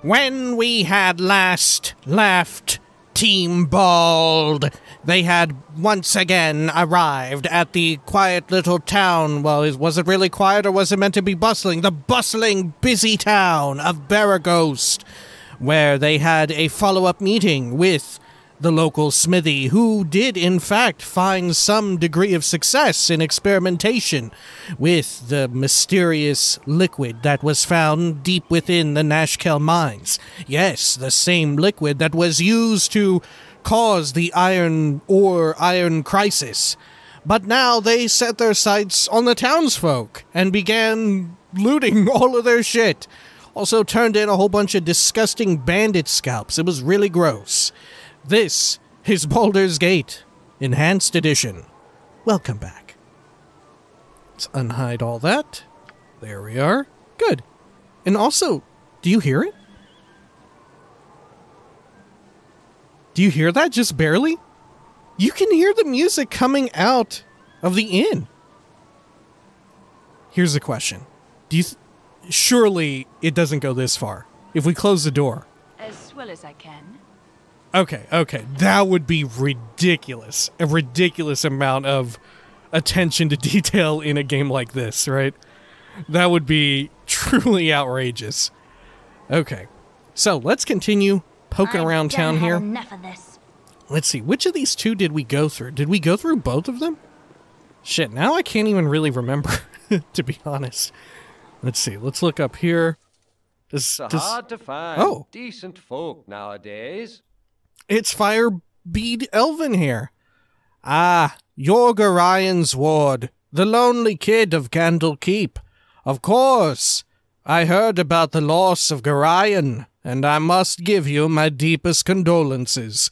When we had last left Team Bald, they had once again arrived at the quiet little town. Well, was it really quiet or was it meant to be bustling? The bustling, busy town of Baragost, where they had a follow-up meeting with the local smithy, who did in fact find some degree of success in experimentation with the mysterious liquid that was found deep within the Nashkel mines. Yes, the same liquid that was used to cause the iron crisis. But now they set their sights on the townsfolk and began looting all of their shit. Also turned in a whole bunch of disgusting bandit scalps. It was really gross. This is Baldur's Gate, Enhanced Edition. Welcome back. Let's unhide all that. There we are. Good. And also, do you hear it? Do you hear that just barely? You can hear the music coming out of the inn. Here's the question. Surely it doesn't go this far. If we close the door. As well as I can. Okay. That would be ridiculous. A ridiculous amount of attention to detail in a game like this, right? That would be truly outrageous. Okay. So, let's continue poking around town here. Enough of this. Let's see, which of these two did we go through? Did we go through both of them? Shit, now I can't even really remember, to be honest. Let's see, let's look up here. It's hard to find decent folk nowadays. It's Firebead Elvenhair. Ah, you're Gorian's ward, the lonely kid of Candle Keep. Of course, I heard about the loss of Gorian, and I must give you my deepest condolences.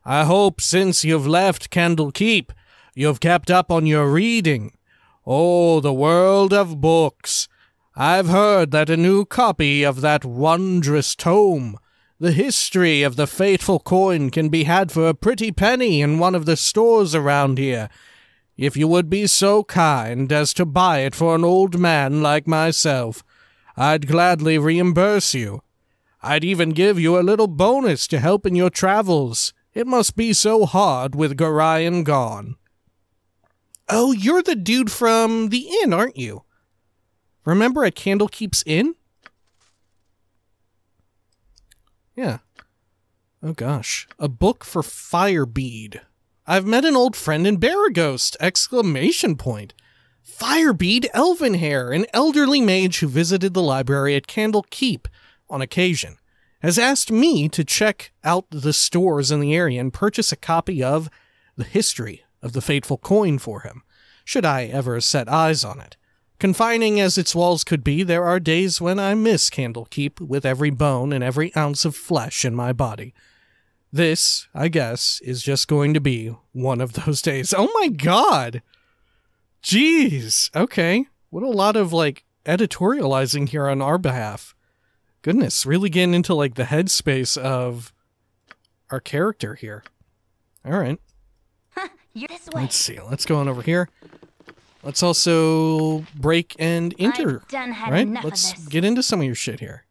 I hope since you've left Candle Keep, you've kept up on your reading. Oh, the world of books. I've heard that a new copy of that wondrous tome, The History of the Fateful Coin, can be had for a pretty penny in one of the stores around here. If you would be so kind as to buy it for an old man like myself, I'd gladly reimburse you. I'd even give you a little bonus to help in your travels. It must be so hard with Gorian gone. Oh, you're the dude from the inn, aren't you? Remember at Candlekeep's Inn? Yeah. Oh gosh. A book for Firebead. I've met an old friend in Baragost! Exclamation point. Firebead Elvenhair, an elderly mage who visited the library at Candlekeep on occasion, has asked me to check out the stores in the area and purchase a copy of The History of the Fateful Coin for him, should I ever set eyes on it. Confining as its walls could be, there are days when I miss Candlekeep with every bone and every ounce of flesh in my body. This, I guess, is just going to be one of those days. Oh my god! Jeez! Okay. What a lot of, editorializing here on our behalf. Goodness, really getting into, the headspace of our character here. Alright. This way. Let's see, let's go on over here. Let's also break and enter, right? Let's get into some of your shit here.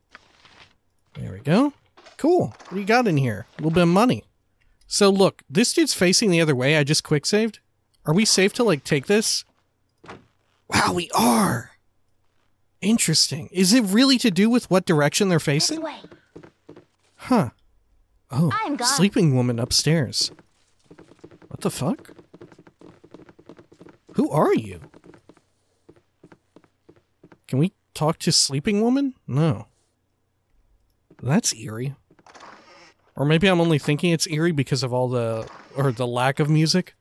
There we go. Cool. What do you got in here? A little bit of money. So look, this dude's facing the other way. I just quick saved. Are we safe to, take this? Wow, we are! Interesting. Is it really to do with what direction they're facing? This way. Huh. Oh, I'm gone. Sleeping woman upstairs. What the fuck? Who are you? Can we talk to Sleeping Woman? No. That's eerie. Or maybe I'm only thinking it's eerie because of all the lack of music.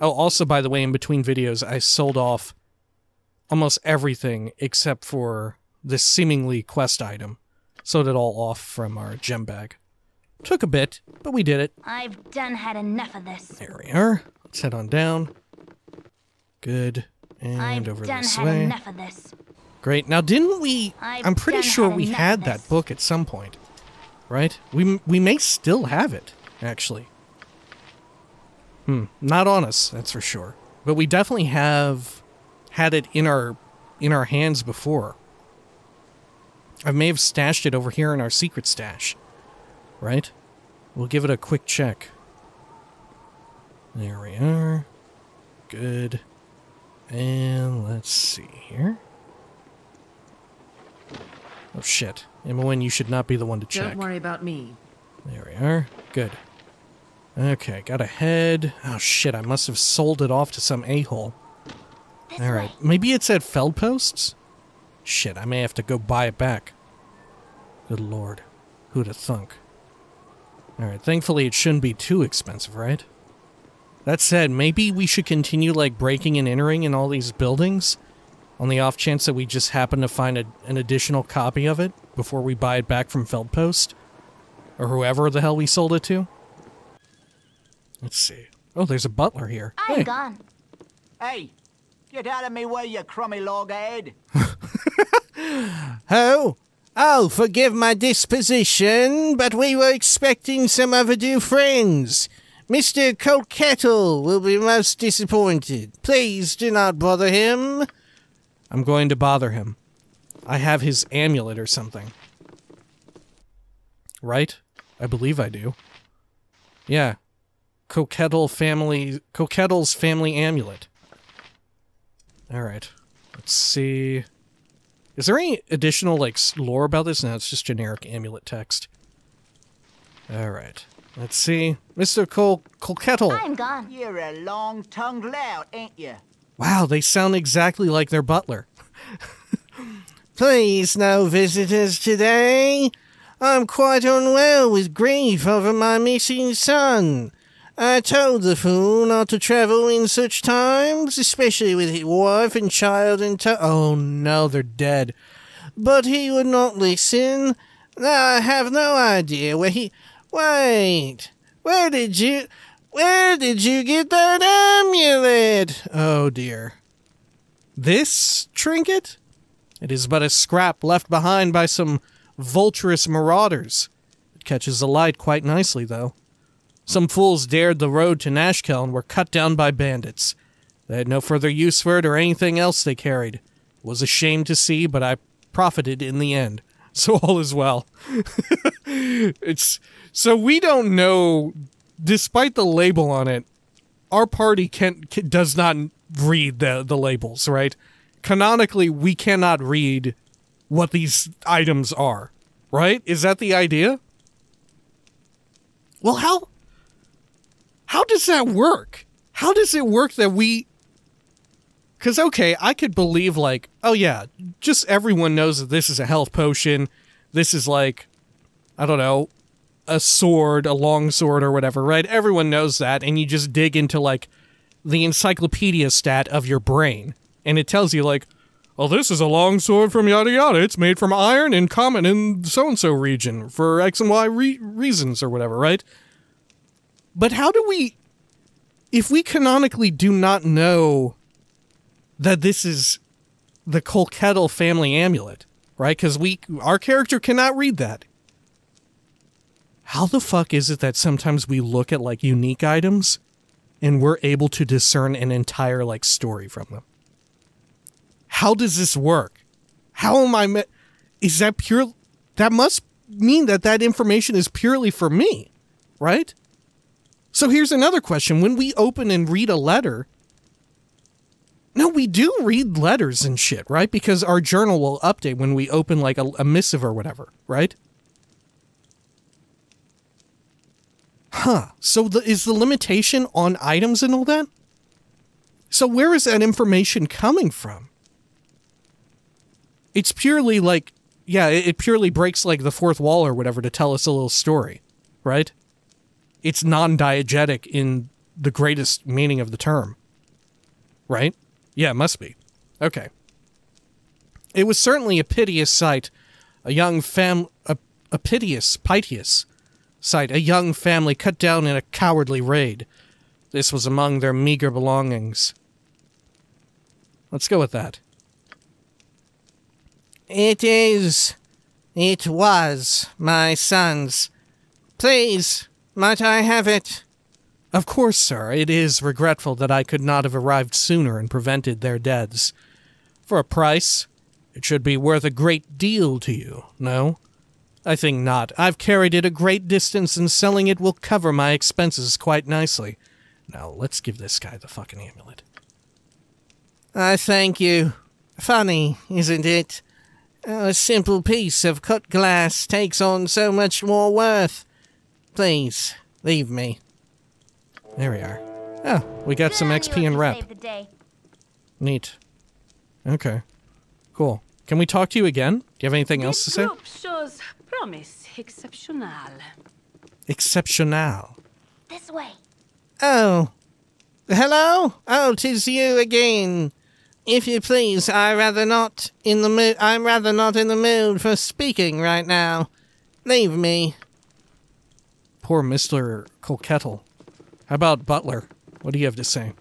Oh, also, by the way, in between videos, I sold off almost everything except for this seemingly quest item. Sold it all off from our gem bag. Took a bit, but we did it. I've done had enough of this. There we are. Let's head on down. Good. And over this way. Enough of this. Great. Now, didn't we... I'm pretty sure we had that book at some point. Right? We may still have it, actually. Not on us, that's for sure. But we definitely have had it in our hands before. I may have stashed it over here in our secret stash. Right? We'll give it a quick check. There we are. Good. And let's see here. Oh shit. Imoen, you should not be the one to check. Don't worry about me. There we are. Good. Okay, got a head. Oh shit, I must have sold it off to some a-hole. Alright, maybe it's at Feldposts? Shit, I may have to go buy it back. Good lord. Who'd have thunk? Alright, thankfully it shouldn't be too expensive, right? That said, maybe we should continue, like, breaking and entering in all these buildings on the off chance that we just happen to find an additional copy of it before we buy it back from Feldpost? Or whoever the hell we sold it to? Let's see. Oh, there's a butler here. I'm gone. Hey, get out of me way, you crummy loghead. Oh, forgive my disposition, but we were expecting some overdue friends. Mr. Coquettle will be most disappointed. Please do not bother him. I'm going to bother him. I have his amulet or something. Right? I believe I do. Yeah. Coquettle's family amulet. Alright. Let's see. Is there any additional, like, lore about this? No, it's just generic amulet text. Alright. Let's see. Mr. Coquettle. I'm gone. You're a long-tongued lout, ain't you? Wow, they sound exactly like their butler. Please, no visitors today. I'm quite unwell with grief over my missing son. I told the fool not to travel in such times, especially with his wife and child in tow. Oh no, they're dead. But he would not listen. Now I have no idea where he... Wait, where did you get that amulet? Oh dear. This trinket? It is but a scrap left behind by some vulturous marauders. It catches the light quite nicely, though. Some fools dared the road to Nashkel and were cut down by bandits. They had no further use for it or anything else they carried. It was a shame to see, but I profited in the end. So all is well. So we don't know, despite the label on it, our party does not read the labels, right? Canonically, we cannot read what these items are, right? Is that the idea? Well, how does that work? How does it work that we... Because, okay, I could believe, like, oh yeah, just everyone knows that this is a health potion. This is, like, I don't know, a sword, a long sword or whatever, right? Everyone knows that, and you just dig into, like, the encyclopedia stat of your brain. And it tells you, like, oh, this is a long sword from yada yada. It's made from iron and common in so-and-so region for X and Y reasons or whatever, right? But how do we... If we canonically do not know that this is the Coquettle family amulet, right? Because our character cannot read that. How the fuck is it that sometimes we look at, like, unique items and we're able to discern an entire, like, story from them? How does this work? How am I... Is that pure... That must mean that that information is purely for me, right? So here's another question. When we open and read a letter... No, we do read letters and shit, right? Because our journal will update when we open, like, a missive or whatever, right? Huh. So is the limitation on items and all that? So where is that information coming from? It's purely, like... Yeah, it purely breaks, like, the fourth wall or whatever to tell us a little story, right? It's non-diegetic in the greatest meaning of the term. Right? Yeah, it must be. Okay. It was certainly a piteous sight. A piteous sight. A young family cut down in a cowardly raid. This was among their meager belongings. Let's go with that. It was my son's. Please, might I have it? Of course, sir. It is regretful that I could not have arrived sooner and prevented their deaths. For a price, It should be worth a great deal to you, no? I think not. I've carried it a great distance, and selling it will cover my expenses quite nicely. Now, let's give this guy the fucking amulet. I thank you. Funny, isn't it? A simple piece of cut glass takes on so much more worth. Please, leave me. There we are. Oh, we got some XP and rep. Neat. Okay. Cool. Can we talk to you again? Do you have anything else to say? Shows promise exceptional. Exceptional. This way. Oh. Hello? Oh, 'tis you again. If you please, I'm rather not in the mood for speaking right now. Leave me. Poor Mr. Colkettle. How about Butler? What do you have to say?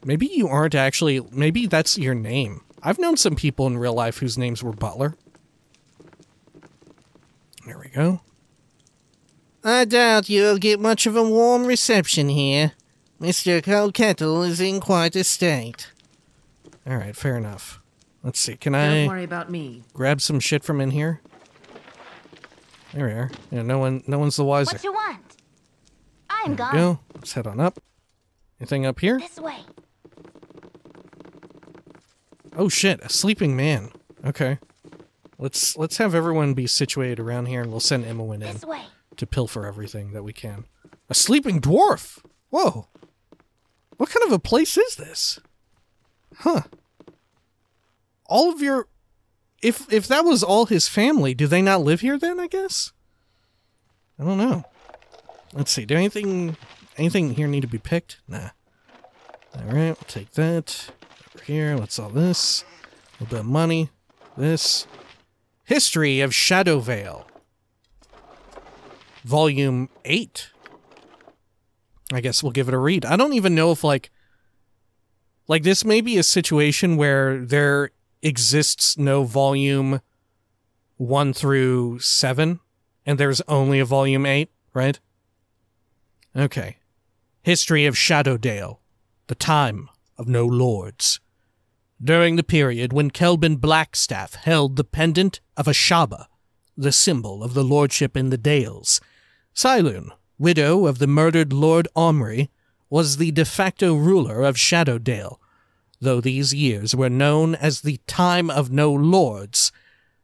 Maybe you aren't actually... Maybe that's your name. I've known some people in real life whose names were Butler. There we go. I doubt you'll get much of a warm reception here. Mr. Colkettle is in quite a state. Alright, fair enough. Let's see, can I... Don't worry about me. Grab some shit from in here? There we are. Yeah, no one's the wiser. What you want? I'm gone. Go. Let's head on up. Anything up here? This way. Oh shit, a sleeping man. Okay. Let's have everyone be situated around here, and we'll send Imowen in This way. to pilfer everything that we can. A sleeping dwarf! Whoa! What kind of a place is this? Huh. All of your... If that was all his family, do they not live here then, I guess? I don't know. Let's see, do anything here need to be picked? Nah. Alright, we'll take that. Over here, what's all this? A little bit of money. This. History of Shadowvale. Volume 8. I guess we'll give it a read. I don't even know if, like this may be a situation where there exists no volume 1 through 7, and there's only a volume 8, right? Okay. History of Shadowdale. The time of no lords. During the period when Kelvin Blackstaff held the pendant of Ashaba, the symbol of the lordship in the Dales, Silun, widow of the murdered Lord Omri, was the de facto ruler of Shadowdale. Though these years were known as the Time of No Lords,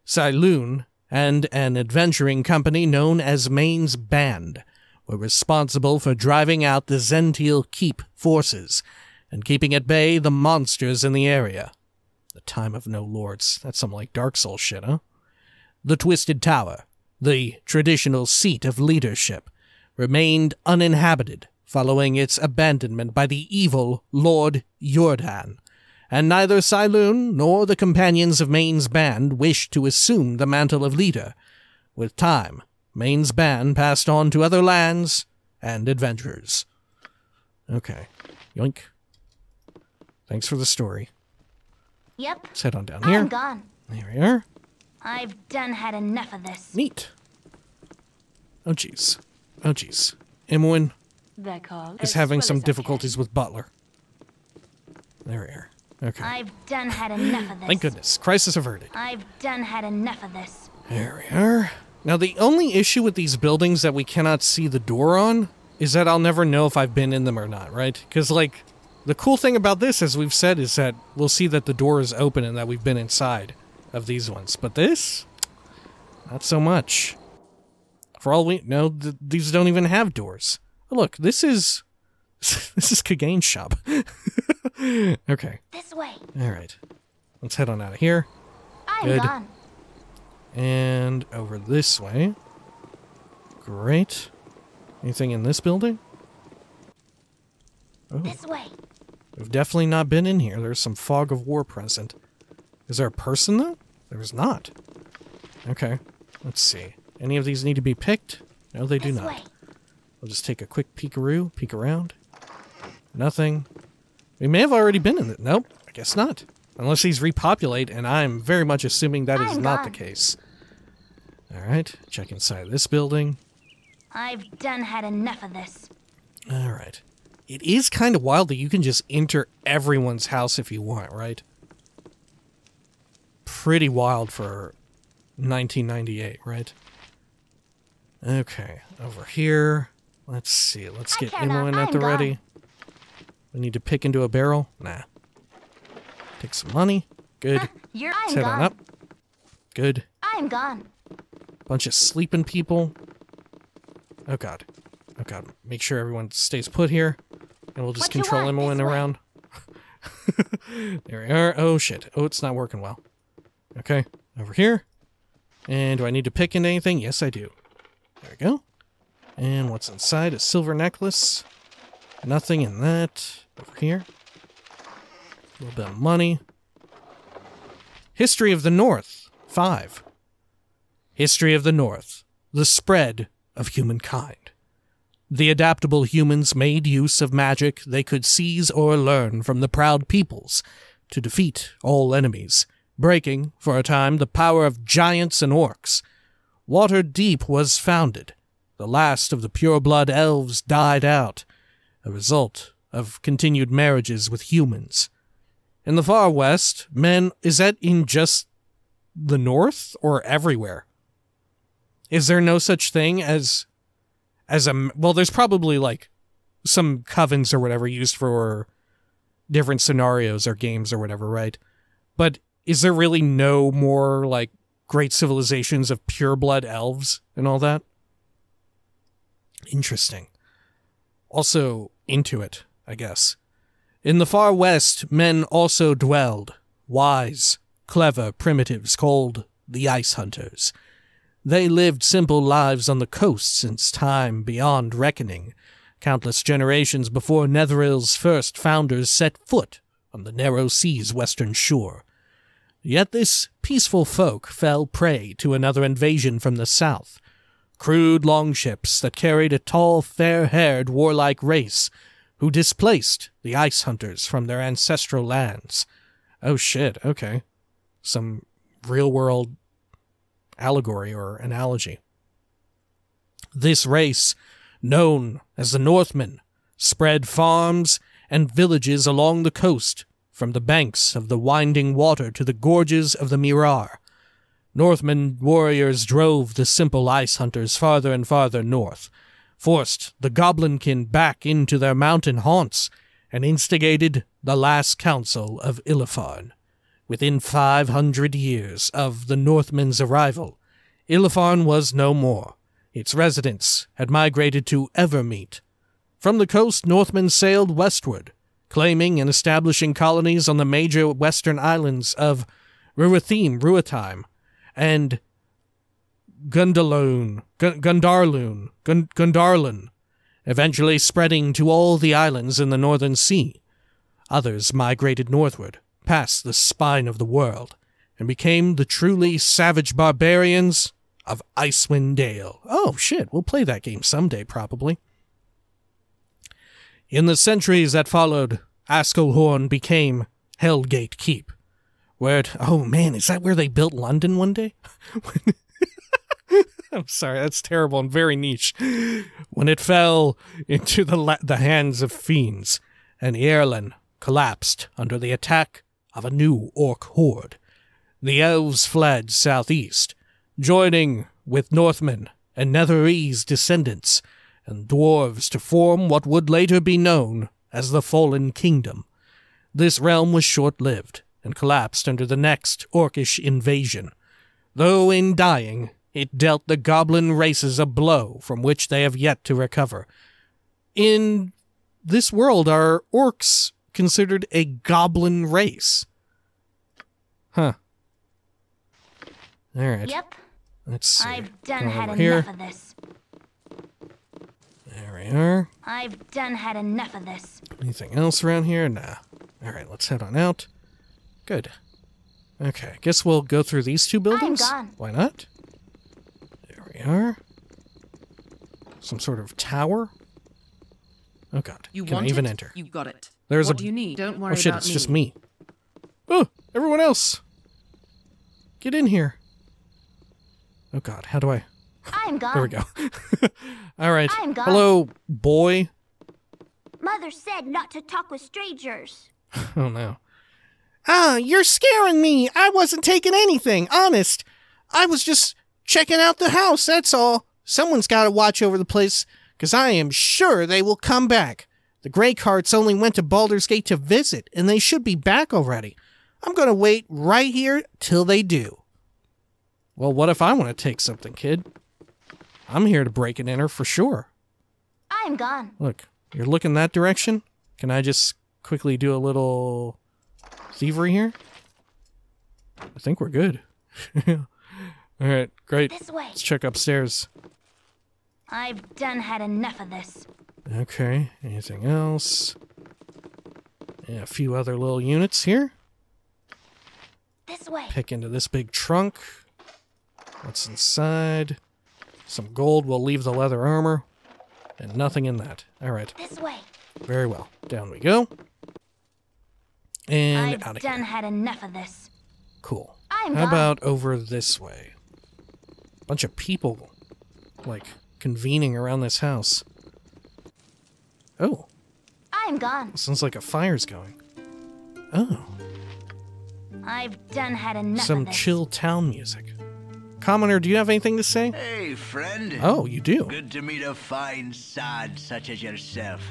Silun and an adventuring company known as Maine's Band were responsible for driving out the Zential Keep forces and keeping at bay the monsters in the area. The Time of No Lords. That's some like Dark Souls shit, huh? The Twisted Tower, the traditional seat of leadership, remained uninhabited following its abandonment by the evil Lord Jordan, and neither Silun nor the companions of Maine's Band wished to assume the mantle of leader. With time, Maine's Band passed on to other lands and adventures. Okay. Yoink. Thanks for the story. Yep. Let's head on down here. I'm gone. There we are. I've done had enough of this. Neat. Oh, jeez. Oh, jeez. Imowen is having some difficulties with Butler. There we are. Okay. I've done had enough of this. Thank goodness. Crisis averted. I've done had enough of this. There we are. Now, the only issue with these buildings that we cannot see the door on is that I'll never know if I've been in them or not, right? Because, like, the cool thing about this, as we've said, is that we'll see that the door is open and that we've been inside of these ones. But this? Not so much. For all we know, these don't even have doors. Look, this is... this is Kagane's shop. Okay. This way. Alright. Let's head on out of here. I'm gone. And over this way. Great. Anything in this building? Oh. This way. We've definitely not been in here. There's some fog of war present. Is there a person, though? There's not. Okay. Let's see. Any of these need to be picked? No, they do not. Way. We'll just take a quick peek around. Nothing. We may have already been in it. Nope, I guess not. Unless these repopulate, and I'm very much assuming that is not the case. Alright, check inside this building. I've done had enough of this. Alright. It is kind of wild that you can just enter everyone's house if you want, right? pretty wild for 1998, right? Okay, over here. Let's see. Let's get ammo in at the ready. We need to pick into a barrel. Nah. Take some money. Good. Let's head on up. Good. I'm gone. Bunch of sleeping people. Oh god. Oh god. Make sure everyone stays put here. And we'll just control ammo in around. There we are. Oh shit. Oh, it's not working well. Okay. Over here. And do I need to pick into anything? Yes, I do. There we go. And what's inside? A silver necklace. Nothing in that. Over here. A little bit of money. History of the North. 5. History of the North. The spread of humankind. The adaptable humans made use of magic they could seize or learn from the proud peoples to defeat all enemies, breaking, for a time, the power of giants and orcs. Waterdeep was founded. The last of the pure-blood elves died out, a result of continued marriages with humans. In the far west, men, is that in just the north or everywhere? Is there no such thing as a, well, there's probably like some covens or whatever used for different scenarios or games or whatever, right? But is there really no more like great civilizations of pure-blood elves and all that? Interesting. Also into it, I guess. In the far west, men also dwelled, wise, clever primitives called the Ice Hunters. They lived simple lives on the coast since time beyond reckoning, countless generations before Netherill's first founders set foot on the narrow sea's western shore. Yet this peaceful folk fell prey to another invasion from the south. Crude longships that carried a tall, fair-haired, warlike race who displaced the Ice Hunters from their ancestral lands. Oh shit, okay. Some real-world allegory or analogy. This race, known as the Northmen, spread farms and villages along the coast, from the banks of the winding water to the gorges of the Mirar. Northmen warriors drove the simple ice hunters farther and farther north, forced the goblinkin back into their mountain haunts, and instigated the last council of Ilefarn. Within 500 years of the Northmen's arrival, Ilefarn was no more. Its residents had migrated to Evermeet. From the coast, Northmen sailed westward, claiming and establishing colonies on the major western islands of Ruatheim, and Gundarlun, eventually spreading to all the islands in the northern sea. Others migrated northward, past the spine of the world, and became the truly savage barbarians of Icewind Dale. Oh shit, we'll play that game someday, probably. In the centuries that followed, Askelhorn became Hellgate Keep, where it... Oh man, is that where they built London one day? I'm sorry, that's terrible and very niche. When it fell into the hands of fiends, and Eirlen collapsed under the attack of a new orc horde, the elves fled southeast, joining with Northmen and Netherese descendants and dwarves to form what would later be known as the Fallen Kingdom. This realm was short-lived and collapsed under the next orcish invasion, though in dying it dealt the goblin races a blow from which they have yet to recover. In this world, are orcs considered a goblin race? Huh. Alright. Yep. Let's see. I've done had enough of this. There we are. I've done had enough of this. Anything else around here? Nah. Alright, let's head on out. Good. Okay, guess we'll go through these two buildings. I'm gone. Why not? There we are. Some sort of tower. Oh god. You Can want I even it? enter? You got it. There's What do you need? Don't worry Oh shit, about it's me. just me. Oh, everyone else. Get in here. Oh god, how do I... I'm gone. There we go. Alright. I'm gone. Hello, boy. Mother said not to talk with strangers. Oh no. You're scaring me. I wasn't taking anything, honest. I was just checking out the house, that's all. Someone's got to watch over the place, because I am sure they will come back. The Grey Carts only went to Baldur's Gate to visit, and they should be back already. I'm going to wait right here till they do. Well, what if I want to take something, kid? I'm here to break and enter for sure. I'm gone. Look, you're looking that direction? Can I just quickly do a little thievery here? I think we're good. Alright, great. This way. Let's check upstairs. I've done had enough of this. Okay, anything else? Yeah, a few other little units here. This way. Pick into this big trunk. What's inside? Some gold will leave the leather armor. And nothing in that. Alright. This way. Very well. Down we go. And I've out of done here. had enough of this. Cool. I'm How gone. about over this way? Bunch of people, like, convening around this house. Oh. I'm gone. Sounds like a fire's going. Oh. I've done had enough Some of this. chill town music. Commoner, do you have anything to say? Hey, friend. Oh, you do. Good to meet a fine sod such as yourself.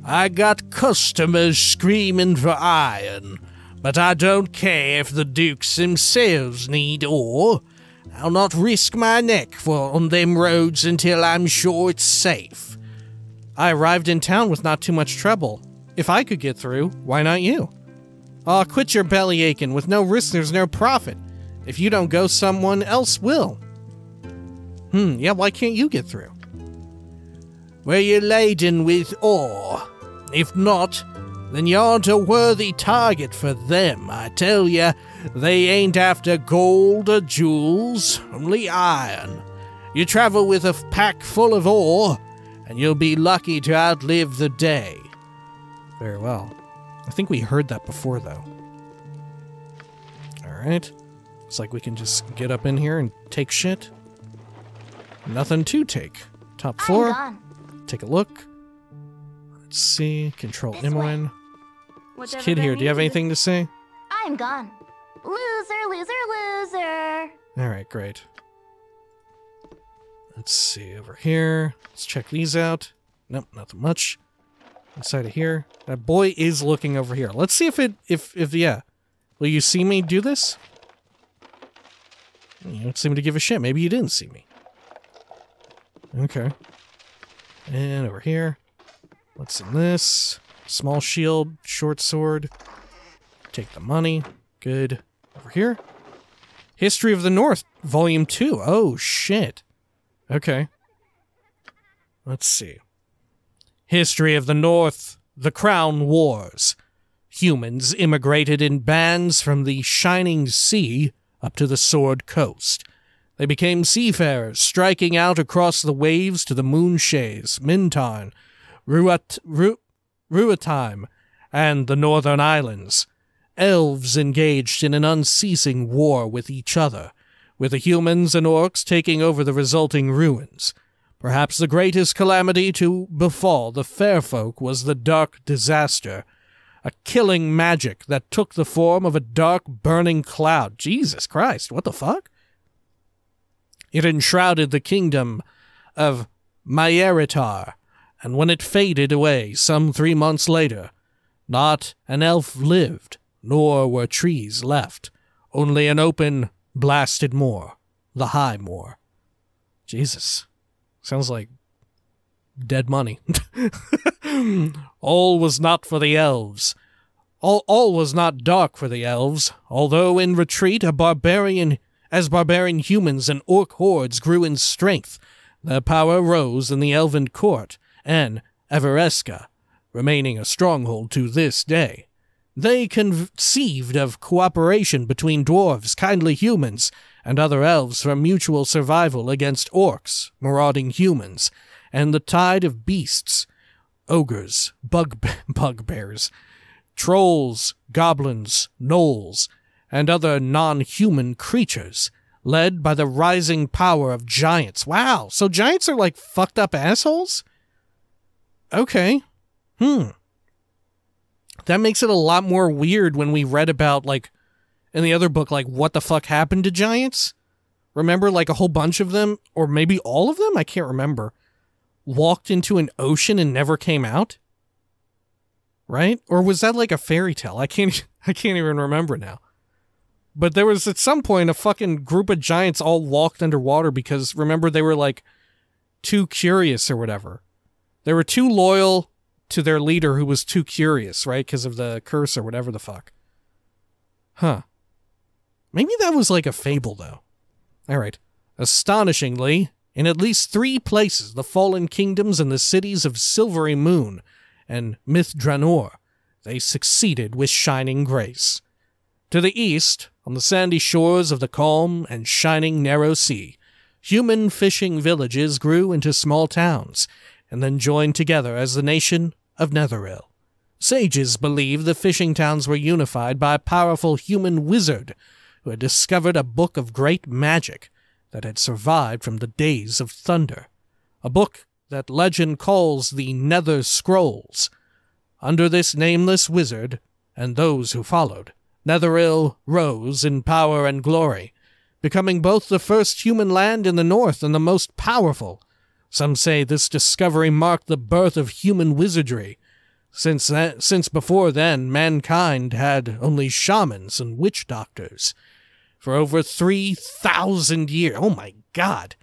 I got customers screaming for iron, but I don't care if the dukes themselves need ore. I'll not risk my neck on them roads until I'm sure it's safe. I arrived in town with not too much trouble. If I could get through, why not you? Aw, quit your belly aching. With no risk, there's no profit. If you don't go, someone else will. Yeah, why can't you get through? Were you laden with ore? If not, then you aren't a worthy target for them, I tell ya. They ain't after gold or jewels, only iron. You travel with a pack full of ore, and you'll be lucky to outlive the day. Very well. I think we heard that before, though. Alright. Looks like we can just get up in here and take shit. Nothing to take. Top floor. I'm gone. Take a look. Let's see. Control This Imran. way. This Whatever kid that here, do you have means. anything to say? I'm gone. Loser, loser, loser. Alright, great. Let's see, over here. Let's check these out. Nope, nothing much. Inside of here. That boy is looking over here. Let's see if yeah. Will you see me do this? You don't seem to give a shit. Maybe you didn't see me. Okay. And over here. What's in this? Small shield, short sword. Take the money. Good. Over here. History of the North, Volume 2. Oh, shit. Okay. Let's see. History of the North, the Crown Wars. Humans immigrated in bands from the Shining Sea up to the Sword Coast. They became seafarers, striking out across the waves to the Moonshaes, Mintarn, Ruatheim, and the Northern Islands. Elves engaged in an unceasing war with each other, with the humans and orcs taking over the resulting ruins. Perhaps the greatest calamity to befall the fair folk was the Dark Disaster, a killing magic that took the form of a dark, burning cloud. Jesus Christ, what the fuck? It enshrouded the kingdom of Maeritar, and when it faded away some 3 months later, not an elf lived, nor were trees left, only an open, blasted moor, the High Moor. Jesus. Sounds like dead money. All was not for the elves. All was not dark for the elves, although in retreat as barbarian humans and orc hordes grew in strength, their power rose in the elven court, and Evereska, remaining a stronghold to this day. They conceived of cooperation between dwarves, kindly humans, and other elves for mutual survival against orcs, marauding humans, and the tide of beasts, ogres, bugbears, trolls, goblins, gnolls, and other non-human creatures, led by the rising power of giants. Wow, so giants are like fucked up assholes? Okay. That makes it a lot more weird when we read about, like, in the other book, like, what the fuck happened to giants? Remember, like, a whole bunch of them, or maybe all of them? I can't remember. Walked into an ocean and never came out? Right? Or was that like a fairy tale? I can't even remember now. But there was, at some point, a fucking group of giants all walked underwater because, remember, they were, like, too curious or whatever. They were too loyal to their leader who was too curious, right? Because of the curse or whatever the fuck. Huh. Maybe that was like a fable, though. Alright. Astonishingly, in at least 3 places, the fallen kingdoms and the cities of Silvery Moon and Mithranor, they succeeded with shining grace. To the east, on the sandy shores of the calm and shining narrow sea, human fishing villages grew into small towns, and then joined together as the nation of Netheril. Sages believe the fishing towns were unified by a powerful human wizard who had discovered a book of great magic that had survived from the days of thunder, a book that legend calls the Nether Scrolls. Under this nameless wizard, and those who followed, Netheril rose in power and glory, becoming both the first human land in the north and the most powerful. Some say this discovery marked the birth of human wizardry, since before then mankind had only shamans and witch doctors. For over 3,000 years, oh my god,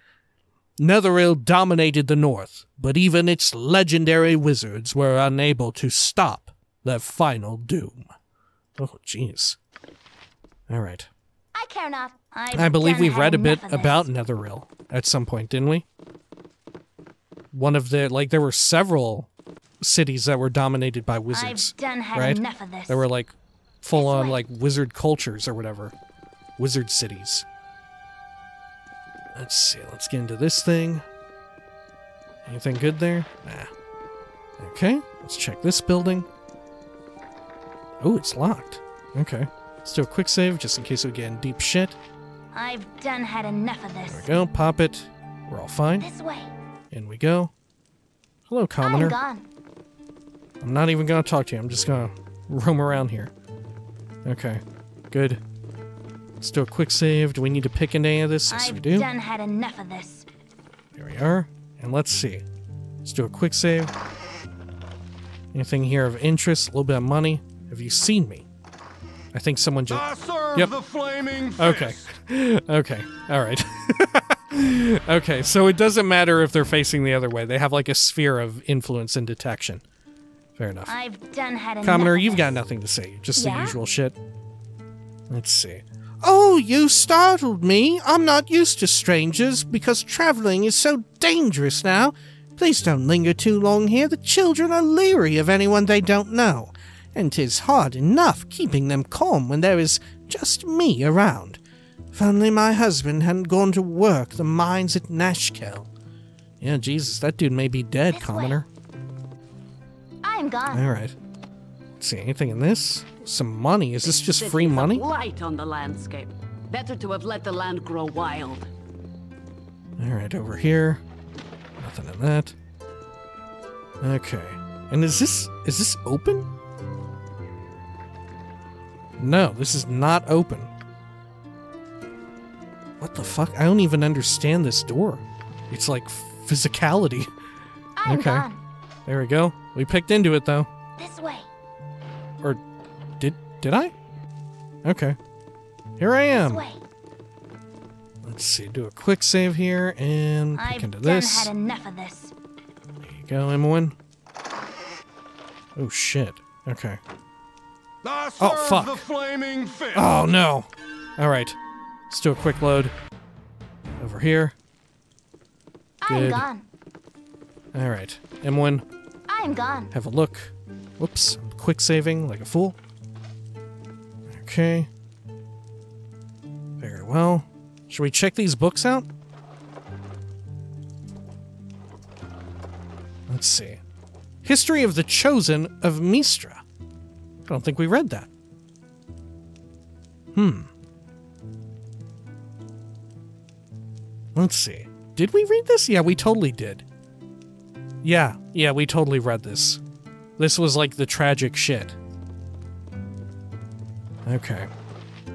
Netheril dominated the north, but even its legendary wizards were unable to stop their final doom. Oh, jeez. Alright. I care not. I believe we read a bit about Netheril at some point, didn't we? One of the, like, there were several cities that were dominated by wizards, right? There were, like, full-on, like, wizard cultures or whatever. Wizard cities. Let's see, let's get into this thing. Anything good there? Nah. Okay, let's check this building. Oh, it's locked. Okay. Let's do a quick save just in case we get in deep shit. I've done had enough of this. There we go, pop it. We're all fine. This way. In we go. Hello, commoner. I'm gone. I'm not even gonna talk to you, I'm just gonna roam around here. Okay, good. Let's do a quick save. Do we need to pick into any of this? Yes, we do. I've done had enough of this. There we are. And let's see. Let's do a quick save. Anything here of interest? A little bit of money. Have you seen me? I think someone just... I serve yep. the flaming fist. Okay. Okay. Alright. Okay, so it doesn't matter if they're facing the other way. They have like a sphere of influence and detection. Fair enough. I've done had enough Commoner, of you've this. got nothing to say. Just the usual shit. Let's see. Oh, you startled me. I'm not used to strangers because traveling is so dangerous now. Please don't linger too long here. The children are leery of anyone they don't know, and 'tis hard enough keeping them calm when there is just me around. If only my husband hadn't gone to work the mines at Nashkel. Yeah, Jesus, that dude may be dead, This commoner. I'm gone. Alright. Let's see, anything in this? Some money. Is this just free money? Light on the landscape. Better to have let the land grow wild. Alright, over here. Nothing in that. Okay. And is this open? No, this is not open. What the fuck? I don't even understand this door. It's like physicality. I'm Okay. gone. There we go. We picked into it though. This way. Or did I? Okay. Here I am. This way. Let's see, do a quick save here and pick I've into done this. had enough of this. There you go, Emwyn. Oh shit. Okay. I Oh, serve fuck. the flaming fist. Oh no! Alright. Let's do a quick load. Over here. I'm Good. gone. Alright. Emwyn, I'm gone. have a look. Whoops. Quick saving like a fool. Okay. Very well. Should we check these books out? Let's see. History of the Chosen of Mistra. I don't think we read that. Let's see. Did we read this? Yeah, we totally did. Yeah, we totally read this. This was like the tragic shit. Okay.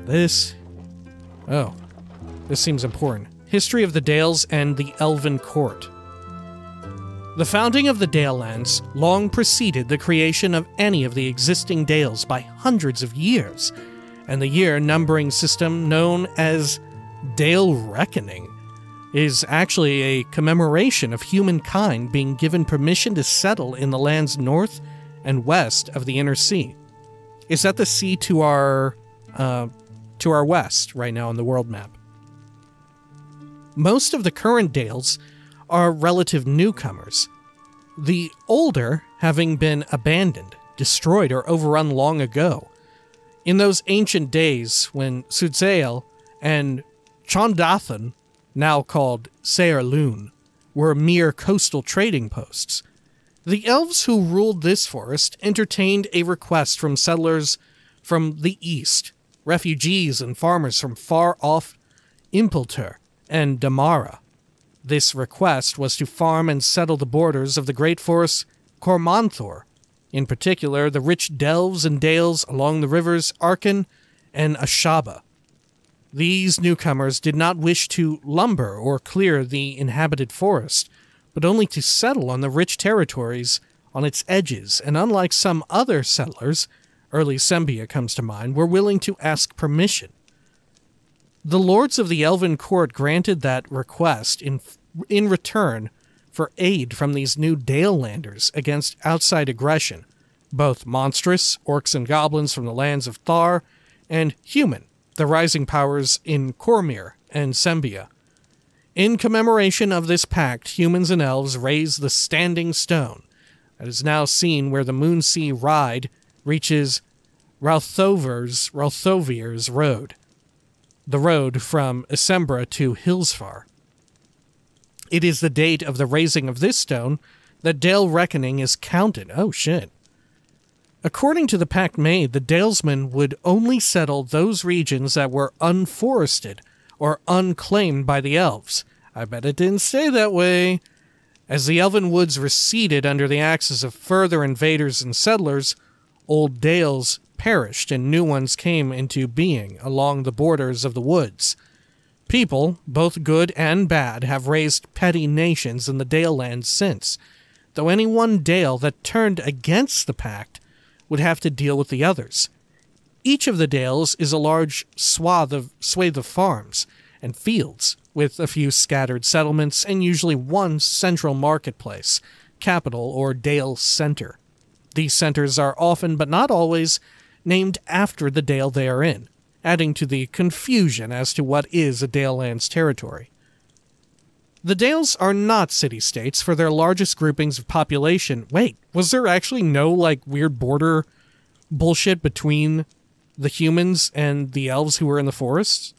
This seems important. History of the Dales and the Elven Court. The founding of the Dale Lands long preceded the creation of any of the existing Dales by hundreds of years, and the year numbering system known as Dale Reckoning is actually a commemoration of humankind being given permission to settle in the lands north and west of the Inner Sea. Is that the sea to our west right now on the world map? Most of the current Dales are relative newcomers, the older having been abandoned, destroyed, or overrun long ago. In those ancient days when Sudsael and Chondathan, now called Saerlun, were mere coastal trading posts, the elves who ruled this forest entertained a request from settlers from the east, refugees and farmers from far-off Impelter and Damara. This request was to farm and settle the borders of the great forest Cormanthor, in particular the rich delves and dales along the rivers Arkan and Ashaba. These newcomers did not wish to lumber or clear the inhabited forest, but only to settle on the rich territories on its edges, and unlike some other settlers, early Sembia comes to mind, were willing to ask permission. The lords of the Elven Court granted that request in return for aid from these new Dalelanders against outside aggression, both monstrous, orcs and goblins from the lands of Thar, and human, the rising powers in Cormyr and Sembia. In commemoration of this pact, humans and elves raised the Standing Stone that is now seen where the Moonsea Ride reaches Ralthovir's Road, the road from Esembra to Hillsfar. It is the date of the raising of this stone that Dale Reckoning is counted. Oh shit. According to the pact made, the Dalesmen would only settle those regions that were unforested or unclaimed by the elves. I bet it didn't stay that way. As the elven woods receded under the axes of further invaders and settlers, old dales perished and new ones came into being along the borders of the woods. People, both good and bad, have raised petty nations in the Dale lands since, though any one Dale that turned against the pact would have to deal with the others. Each of the Dales is a large swathe of farms and fields, with a few scattered settlements and usually one central marketplace, capital, or Dale center. These centers are often, but not always, named after the Dale they are in, adding to the confusion as to what is a Dale land's territory. The Dales are not city-states for their largest groupings of population. Wait, was there actually no, weird border bullshit between the humans and the elves who were in the forests?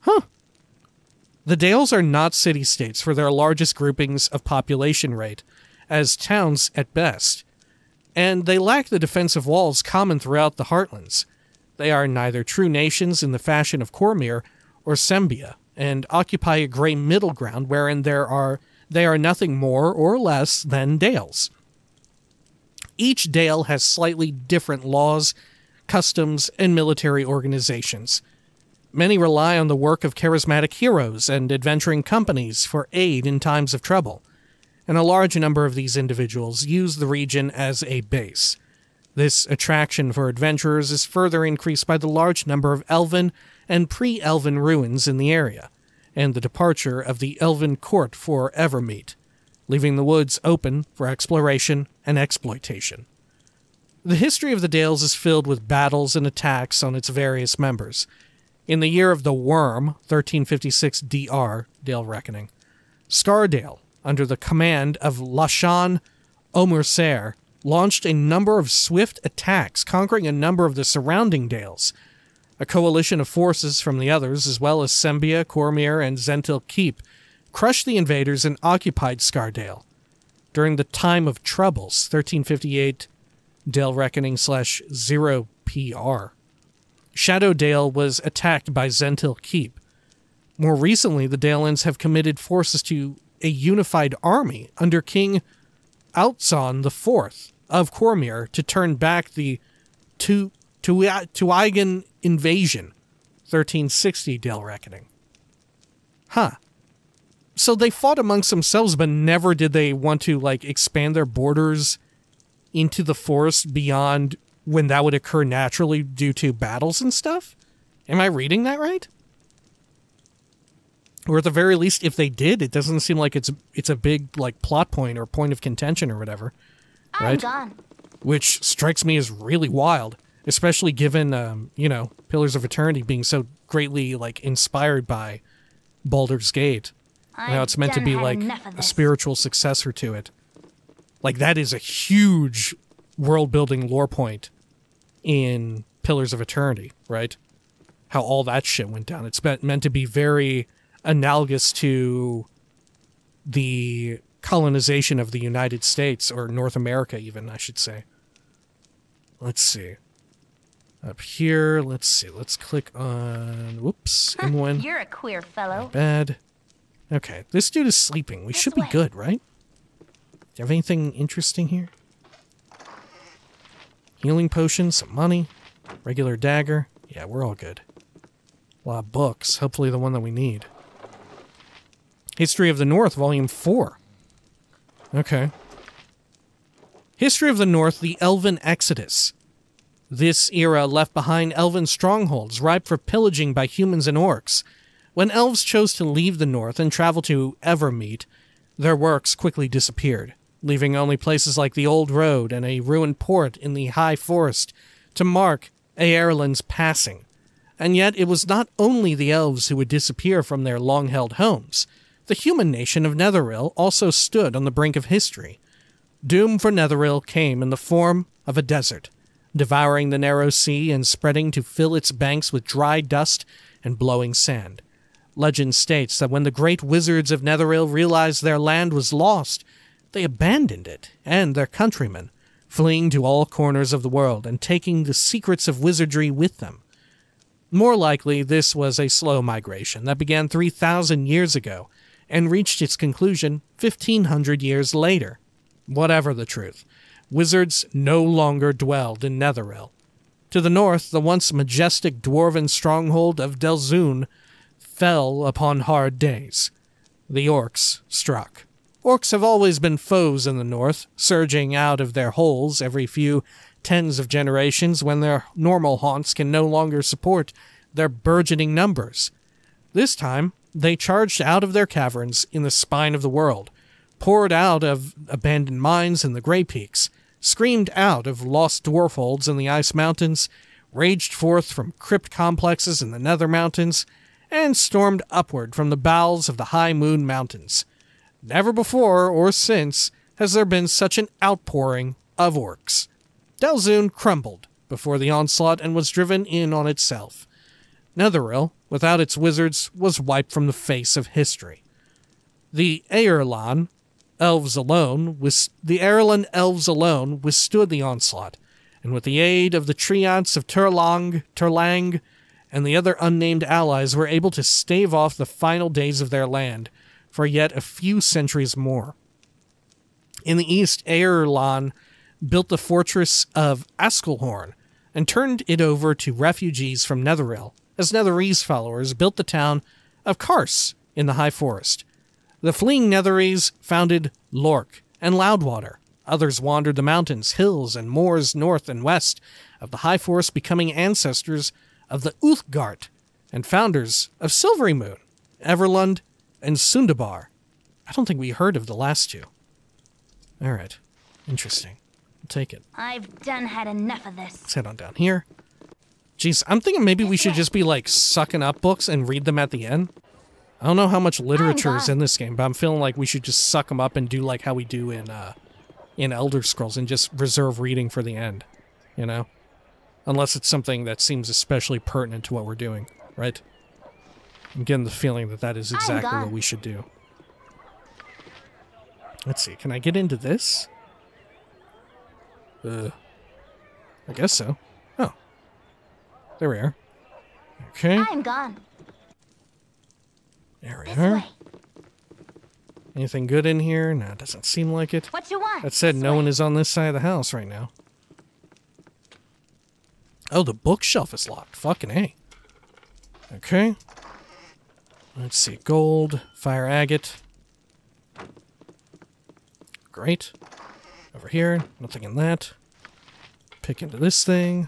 Huh. The Dales are not city-states for their largest groupings of population rate, as towns at best, and they lack the defensive walls common throughout the Heartlands. They are neither true nations in the fashion of Cormyr or Sembia, and occupy a gray middle ground wherein they are nothing more or less than Dales. Each Dale has slightly different laws, customs, and military organizations. Many rely on the work of charismatic heroes and adventuring companies for aid in times of trouble, and a large number of these individuals use the region as a base. This attraction for adventurers is further increased by the large number of elven and pre-elven ruins in the area, and the departure of the Elven Court for Evermeet, leaving the woods open for exploration and exploitation. The history of the Dales is filled with battles and attacks on its various members. In the year of the Worm, 1356 DR, Dale Reckoning, Scardale, under the command of Lashan Omurser, launched a number of swift attacks, conquering a number of the surrounding Dales. A coalition of forces from the others, as well as Sembia, Cormyr, and Nat Keefe, crushed the invaders and occupied Scardale. During the Time of Troubles, 1358 Dale Reckoning /0PR, Shadowdale was attacked by Nat Keefe. More recently, the Dalelands have committed forces to a unified army under King Outzon IV of Cormyr to turn back the Tuigan invasion, 1360 Dale Reckoning. Huh. So they fought amongst themselves, but never did they want to, like, expand their borders into the forest beyond when that would occur naturally due to battles and stuff? Am I reading that right? Or at the very least, if they did, it doesn't seem like it's a big, like, plot point or point of contention or whatever. Right? I'm gone. Which strikes me as really wild, especially given, you know, Pillars of Eternity being so greatly, like, inspired by Baldur's Gate. Now it's meant to be, like, a spiritual successor to it. Like, that is a huge world-building lore point in Pillars of Eternity, right? How all that shit went down. It's meant to be very analogous to the colonization of the United States, or North America even, I should say. Let's see. Up here, let's see. Let's click on... Whoops. Inwin. You're a queer fellow. Bad. Okay, this dude is sleeping. We should be good, right? Do you have anything interesting here? Healing potion, some money, regular dagger. Yeah, we're all good. A lot of books. Hopefully the one that we need. History of the North, Volume 4. Okay. History of the North, the Elven Exodus. This era left behind elven strongholds ripe for pillaging by humans and orcs. When elves chose to leave the North and travel to Evermeet, their works quickly disappeared, leaving only places like the Old Road and a ruined port in the High Forest to mark Aerlin's passing. And yet it was not only the elves who would disappear from their long-held homes. The human nation of Netheril also stood on the brink of history. Doom for Netheril came in the form of a desert, devouring the narrow sea and spreading to fill its banks with dry dust and blowing sand. Legend states that when the great wizards of Netheril realized their land was lost, they abandoned it and their countrymen, fleeing to all corners of the world and taking the secrets of wizardry with them. More likely, this was a slow migration that began 3,000 years ago and reached its conclusion 1,500 years later. Whatever the truth, wizards no longer dwelled in Netheril. To the north, the once majestic dwarven stronghold of Delzoun fell upon hard days. The orcs struck. Orcs have always been foes in the north, surging out of their holes every few tens of generations when their normal haunts can no longer support their burgeoning numbers. This time, they charged out of their caverns in the spine of the world, poured out of abandoned mines in the Grey Peaks, screamed out of lost dwarfholds in the Ice Mountains, raged forth from crypt complexes in the Nether Mountains, and stormed upward from the bowels of the High Moon Mountains. Never before or since has there been such an outpouring of orcs. Delzoun crumbled before the onslaught and was driven in on itself. Netheril, without its wizards, was wiped from the face of history. The Aerlan elves alone withstood the onslaught, and with the aid of the Treants of Turlang, and the other unnamed allies were able to stave off the final days of their land for yet a few centuries more. In the east, Aerlan built the fortress of Askelhorn and turned it over to refugees from Netheril, as Netherese followers built the town of Kars in the High Forest. The fleeing Netherese founded Lork and Loudwater. Others wandered the mountains, hills, and moors north and west of the High Forest, becoming ancestors of the Uthgart and founders of Silvery Moon, Everlund, and Sundabar. I don't think we heard of the last two. Alright. Interesting. I'll take it. I've done had enough of this. Let's head on down here. Jeez, I'm thinking maybe we should just be, like, sucking up books and read them at the end. I don't know how much literature is in this game, but I'm feeling like we should just suck them up and do like how we do in Elder Scrolls and just reserve reading for the end, you know? Unless it's something that seems especially pertinent to what we're doing, right? I'm getting the feeling that that is exactly what we should do. Let's see, can I get into this? I guess so. Oh. There we are. Okay. I'm gone. There we are. Anything good in here? No, it doesn't seem like it. What you want? That said, no one is on this side of the house right now. Oh, the bookshelf is locked. Fucking A. Okay. Let's see. Gold. Fire agate. Great. Over here. Nothing in that. Pick into this thing.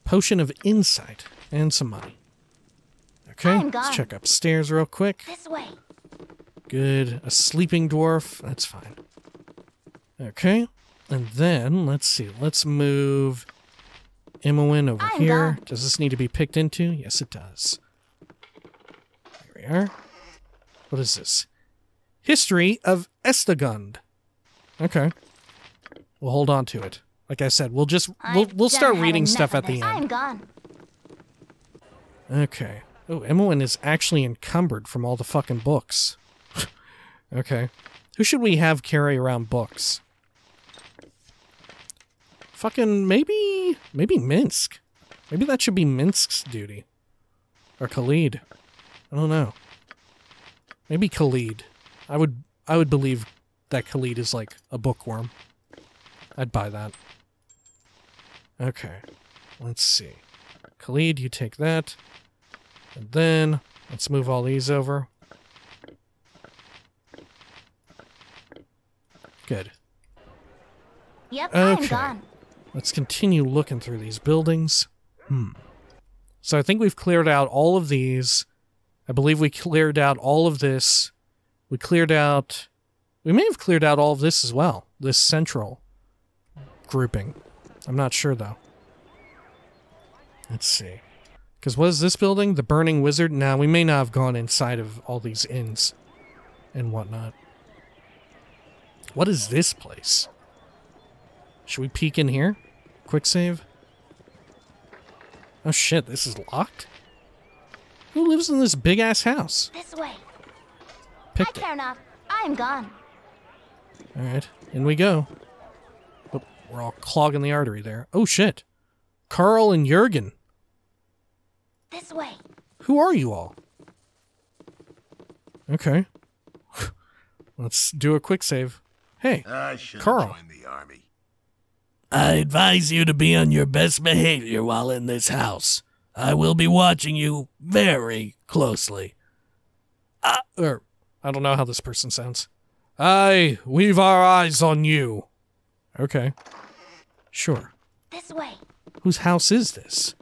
Potion of insight. And some money. Okay. Let's check upstairs real quick. This way. Good. A sleeping dwarf. That's fine. Okay. And then, let's see. Let's move Imoen over here. Gone. Does this need to be picked into? Yes, it does. Here we are. What is this? History of Estegund. Okay. We'll hold on to it. Like I said, we'll start reading stuff at the end. I'm gone. Okay. Oh, Imoen is actually encumbered from all the fucking books. Okay. Who should we have carry around books? Fucking maybe Minsk. Maybe that should be Minsk's duty. Or Khalid. I don't know. Maybe Khalid. I would believe that Khalid is like a bookworm. I'd buy that. Okay. Let's see. Khalid, you take that. And then let's move all these over. Good. Yep, Okay. I'm gone. Let's continue looking through these buildings. So I think we've cleared out all of these. I believe we cleared out all of this. We may have cleared out all of this as well. This central grouping. I'm not sure though. Let's see. Because what is this building? The Burning Wizard? Nah, we may not have gone inside of all these inns and whatnot. What is this place? Should we peek in here? Quick save. Oh shit, this is locked? Who lives in this big-ass house? This way. Picked I care not. I'm gone. Alright, in we go. Oh, we're all clogging the artery there. Oh shit. Carl and Jurgen. This way. Who are you all? Okay. Let's do a quick save. Hey, I should Carl. join the army. I advise you to be on your best behavior while in this house. I will be watching you very closely. I don't know how this person sounds. Aye, we've our eyes on you. Okay. Sure. This way. Whose house is this?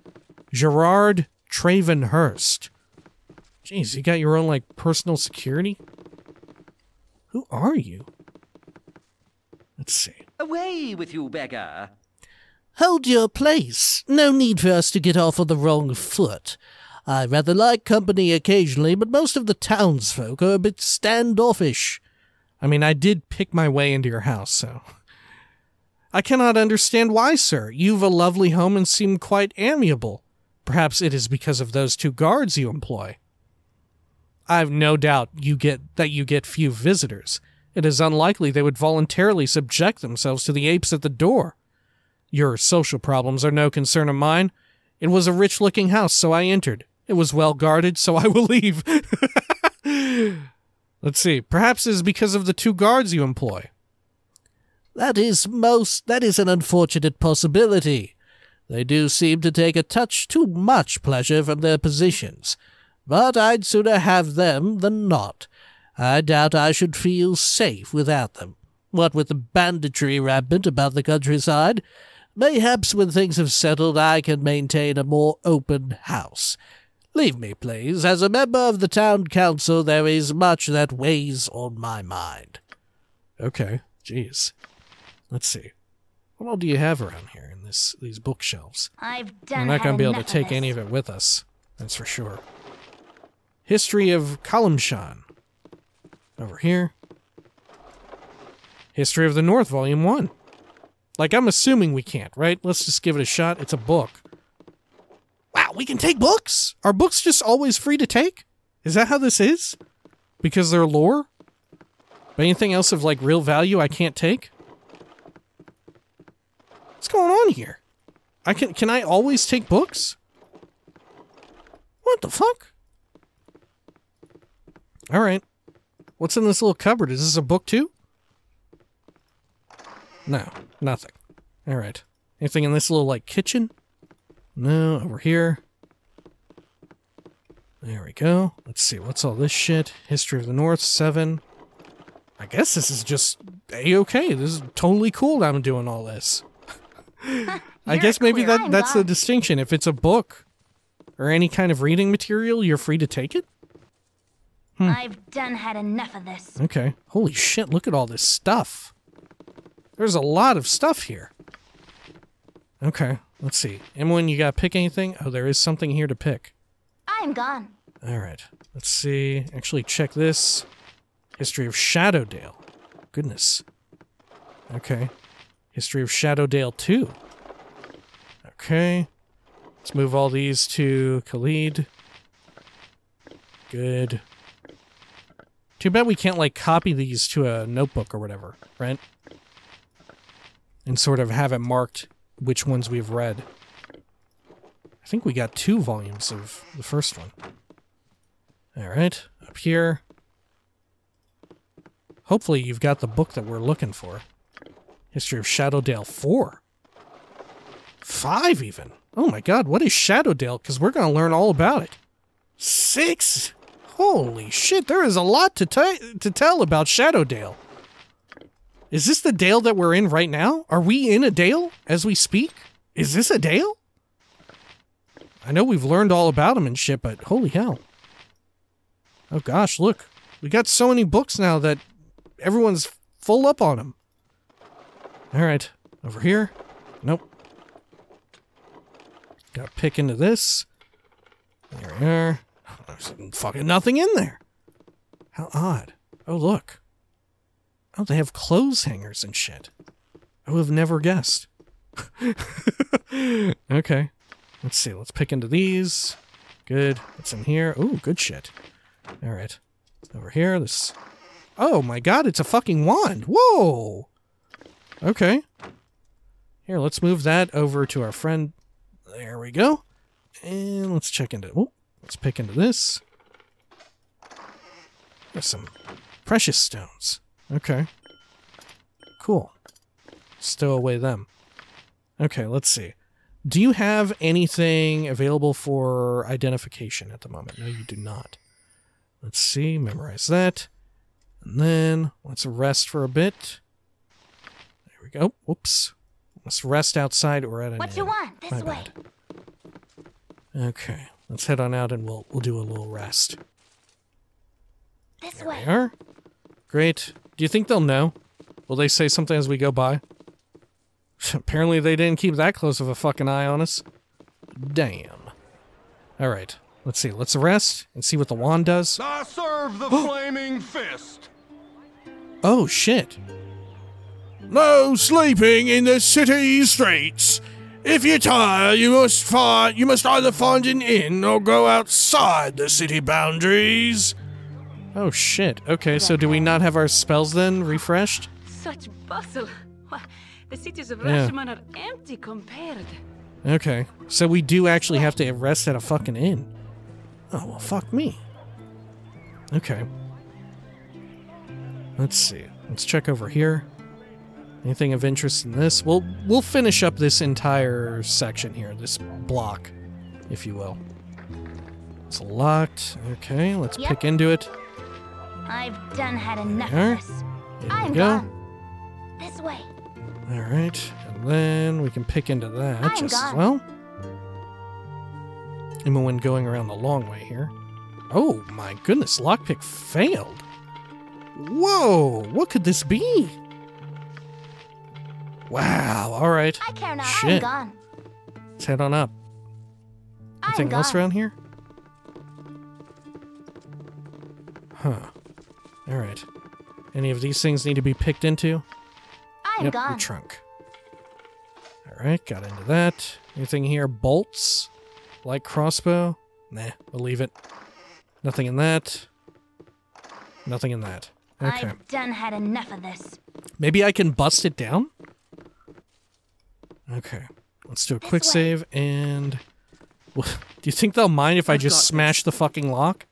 Gerard Travenhurst. Jeez, you got your own, like, personal security? Who are you? Let's see. Away with you, beggar. Hold your place. No need for us to get off on the wrong foot. I rather like company occasionally, but most of the townsfolk are a bit standoffish. I mean, I did pick my way into your house, so... I cannot understand why, sir. You've a lovely home and seem quite amiable. Perhaps it is because of those 2 guards you employ. I've no doubt you get few visitors. It is unlikely they would voluntarily subject themselves to the apes at the door. Your social problems are no concern of mine. It was a rich-looking house, so I entered. It was well guarded, so I will leave. Let's see. Perhaps it is because of the 2 guards you employ. That is an unfortunate possibility. They do seem to take a touch too much pleasure from their positions. But I'd sooner have them than not. I doubt I should feel safe without them. What with the banditry rampant about the countryside, mayhaps when things have settled I can maintain a more open house. Leave me, please. As a member of the town council, there is much that weighs on my mind. Okay, jeez. Let's see. What all do you have around here in these bookshelves? We're not going to be able to take any of it with us. That's for sure. History of Kalimshan. Over here. History of the North, Volume 1. Like, I'm assuming we can't, right? Let's just give it a shot. It's a book. Wow, we can take books? Are books just always free to take? Is that how this is? Because they're lore? But anything else of, like, real value I can't take? What's going on here? Can I always take books? What the fuck? Alright. What's in this little cupboard? Is this a book too? No, nothing. Alright. Anything in this little, like, kitchen? No, over here. There we go. Let's see, what's all this shit? History of the North, 7. I guess this is just A-okay. This is totally cool that I'm doing all this. I guess maybe that's the distinction. If it's a book or any kind of reading material, you're free to take it? I've done had enough of this. Okay. Holy shit, look at all this stuff. There's a lot of stuff here. Okay, let's see. Emily, you gotta pick anything? Oh, there is something here to pick. I'm gone. Alright, let's see. Actually, check this. History of Shadowdale. Goodness. Okay. History of Shadowdale 2. Okay. Let's move all these to Khalid. Good. Too bad we can't, like, copy these to a notebook or whatever, right? And sort of have it marked which ones we've read. I think we got 2 volumes of the first one. Alright, up here. Hopefully you've got the book that we're looking for. History of Shadowdale 4. 5 even. Oh my god, what is Shadowdale? Because we're going to learn all about it. 6? Holy shit, there is a lot to tell about Shadowdale. Is this the Dale that we're in right now? Are we in a Dale as we speak? Is this a Dale? I know we've learned all about him and shit, but holy hell. Oh gosh, look. We got so many books now that everyone's full up on them. Alright, over here. Nope. Gotta pick into this. There we are. There's fucking nothing in there. How odd. Oh, look. Oh, they have clothes hangers and shit. I would have never guessed. Okay. Let's see. Let's pick into these. Good. What's in here? Ooh, good shit. Alright. Over here, this... Oh my god, it's a fucking wand! Whoa! Okay. Here, let's move that over to our friend. There we go. And let's check into... Oh, let's pick into this. There's some precious stones. Okay. Cool. Stow away them. Okay, let's see. Do you have anything available for identification at the moment? No, you do not. Let's see. Memorize that. And then let's rest for a bit. There we go. Whoops. Let's rest outside or at an What inn. you want? This My way. bad. Okay. Let's head on out and we'll do a little rest. This There way. we are. Great. Do you think they'll know? Will they say something as we go by? Apparently they didn't keep that close of a fucking eye on us. Damn. Alright. Let's see. Let's rest and see what the wand does. I serve the flaming fist. Oh, shit. No sleeping in the city streets. If you're tired, you must either find an inn or go outside the city boundaries. Oh, shit. Okay, so do we not have our spells then refreshed? Such bustle. Why, the cities of Yeah. Rashomon are empty compared. Okay, so we do actually have to rest at a fucking inn. Oh, well, fuck me. Okay. Let's see. Let's check over here. Anything of interest in this? We'll finish up this entire section here, this block, if you will. It's locked. Okay, let's Yep. pick into it. I've done had enough There. of this. There I'm we go. gone. This way. Alright, and then we can pick into that I'm just as gone. well. Even when going around the long way here. Oh my goodness, lockpick failed. Whoa, what could this be? Wow, alright. I care not. Shit. I'm gone. Let's head on up. Anything I'm else gone. around here? Huh. Alright. Any of these things need to be picked into? I'm Yep, gone. the trunk. Alright, got into that. Anything here? Bolts? Light crossbow? Nah, we'll leave it. Nothing in that. Nothing in that. Okay. I've done had enough of this. Maybe I can bust it down? Okay. Let's do a quick way. save and... Do you think they'll mind if I just smash the fucking lock?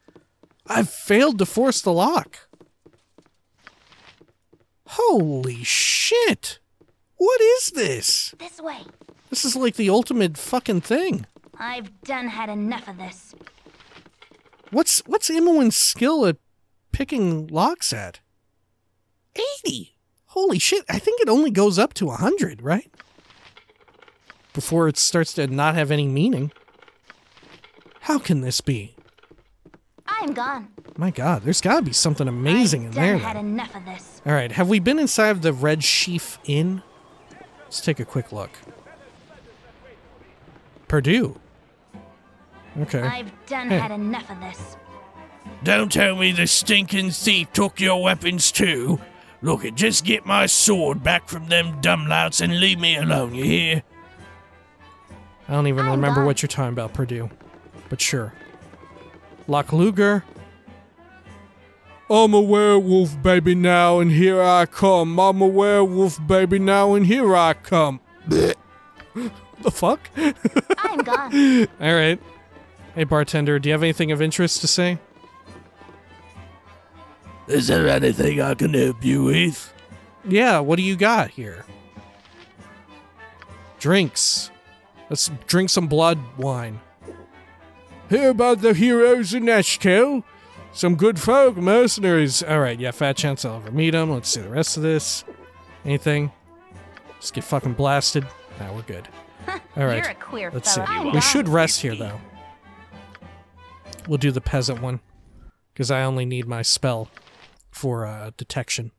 I've failed to force the lock. Holy shit! What is this? This way. This is like the ultimate fucking thing. I've done had enough of this. What's Imoen's skill at picking locks at? 80! Holy shit, I think it only goes up to 100, right? Before it starts to not have any meaning. How can this be? I'm gone. My god, there's gotta be something amazing in there. I've had enough of this. Alright, have we been inside of the Red Sheaf Inn? Let's take a quick look. Purdue. Okay. I've done had enough of this. Don't tell me the stinking thief took your weapons too. Look, just get my sword back from them dumblouts and leave me alone, you hear? I don't even remember what you're talking about, Purdue. But sure. Loch Luger. I'm a werewolf, baby, now, and here I come. I'm a werewolf, baby, now, and here I come. The fuck? I'm gone. Alright. Hey, bartender, do you have anything of interest to say? Is there anything I can help you with? Yeah, what do you got here? Drinks. Let's drink some blood wine. Hear about the heroes in Nashkel? Some good folk, mercenaries. Alright, yeah, fat chance I'll ever meet them. Let's see the rest of this. Anything? Just get fucking blasted. Nah, we're good. Alright, You're a queer let's see. fella. We should rest here, though. We'll do the peasant one. Because I only need my spell for detection.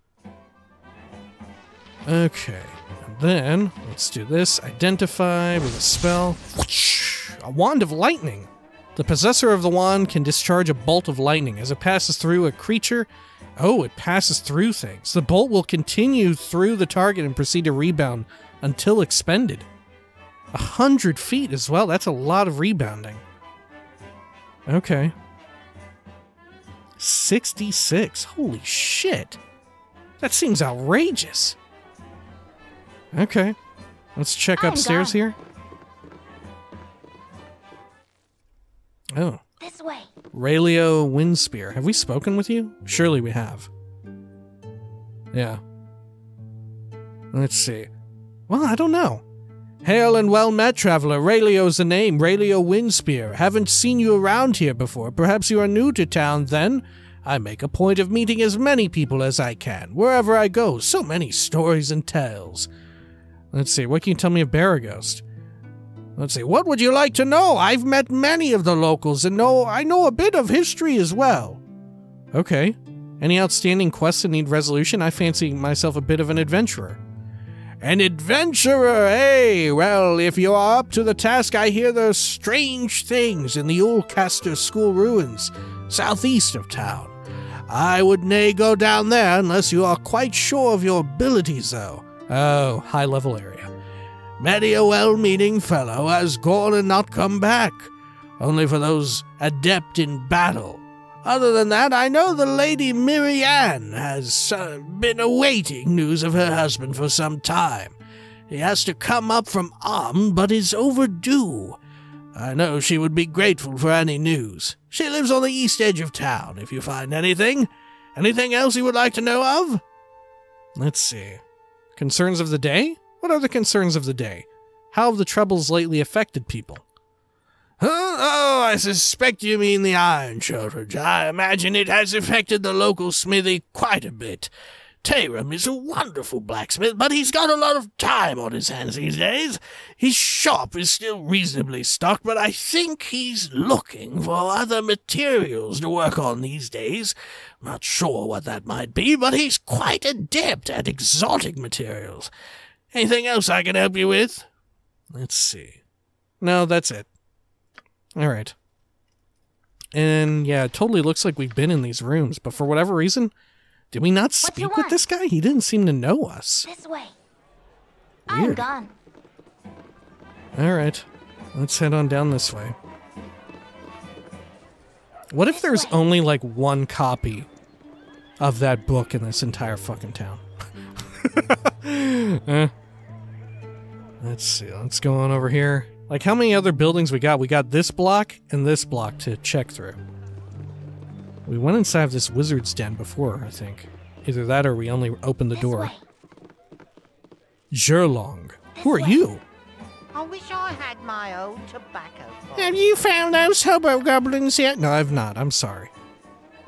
Okay, and then let's do this. Identify with a spell. A wand of lightning. The possessor of the wand can discharge a bolt of lightning as it passes through a creature. Oh, it passes through things. The bolt will continue through the target and proceed to rebound until expended. 100 feet as well. That's a lot of rebounding. Okay. 66. Holy shit. That seems outrageous. Okay. Let's check upstairs here. Oh. This way. Raelio Windspear. Have we spoken with you? Surely we have. Yeah. Let's see. Well, I don't know. Hail and well met, traveler. Raelio's the name. Raelio Windspear. Haven't seen you around here before. Perhaps you are new to town, then? I make a point of meeting as many people as I can. Wherever I go, so many stories and tales. Let's see. What can you tell me of Baragost? Let's see. What would you like to know? I've met many of the locals and I know a bit of history as well. Okay. Any outstanding quests that need resolution? I fancy myself a bit of an adventurer. An adventurer, eh? Well, if you are up to the task, I hear there's strange things in the Ulcaster School ruins, southeast of town. I would nay go down there unless you are quite sure of your abilities, though. Oh, high-level area. Many a well-meaning fellow has gone and not come back, only for those adept in battle. Other than that, I know the Lady Mirianne has been awaiting news of her husband for some time. He has to come up from but is overdue. I know she would be grateful for any news. She lives on the east edge of town, if you find anything. Anything else you would like to know of? Let's see. Concerns of the day? What are the concerns of the day? How have the troubles lately affected people? Oh, I suspect you mean the iron shortage. I imagine it has affected the local smithy quite a bit. Taram is a wonderful blacksmith, but he's got a lot of time on his hands these days. His shop is still reasonably stocked, but I think he's looking for other materials to work on these days. Not sure what that might be, but he's quite adept at exotic materials. Anything else I can help you with? Let's see. No, that's it. Alright. And yeah, it totally looks like we've been in these rooms, but for whatever reason, did we not speak with this guy? He didn't seem to know us. This way. Weird. I'm gone. Alright. Let's head on down this way. What if there's only like one copy of that book in this entire fucking town? Let's see. Let's go on over here. Like, how many other buildings we got? We got this block and this block to check through. We went inside of this wizard's den before, I think. Either that or we only opened the door. Jurlong. Who are you? I wish I had my own tobacco pipe. Have you found those hobo goblins yet? No, I've not. I'm sorry.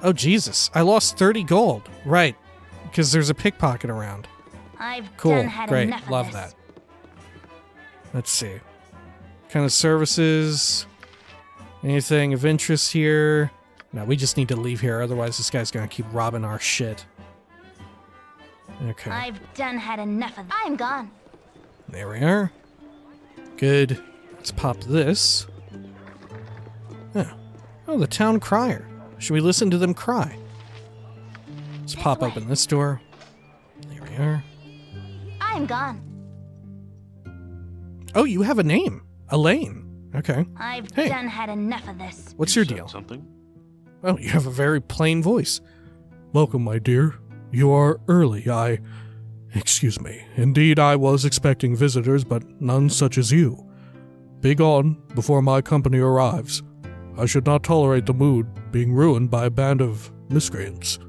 Oh, Jesus. I lost 30 gold. Right. Because there's a pickpocket around. I've Cool. done had Great. enough of Love this. that. Let's see. Kind of services. Anything of interest here? No, we just need to leave here. Otherwise, this guy's going to keep robbing our shit. Okay. I've done had enough of. I'm gone. There we are. Good. Let's pop this. Oh, the town crier. Should we listen to them cry? Let's pop way. open this door. There we are. I'm gone. Oh, you have a name. Elaine. Okay. I've Hey. done had enough of this. What's your deal? Something? Oh, you have a very plain voice. Welcome, my dear. You are early. Excuse me. Indeed, I was expecting visitors, but none such as you. Be gone before my company arrives. I should not tolerate the mood being ruined by a band of miscreants.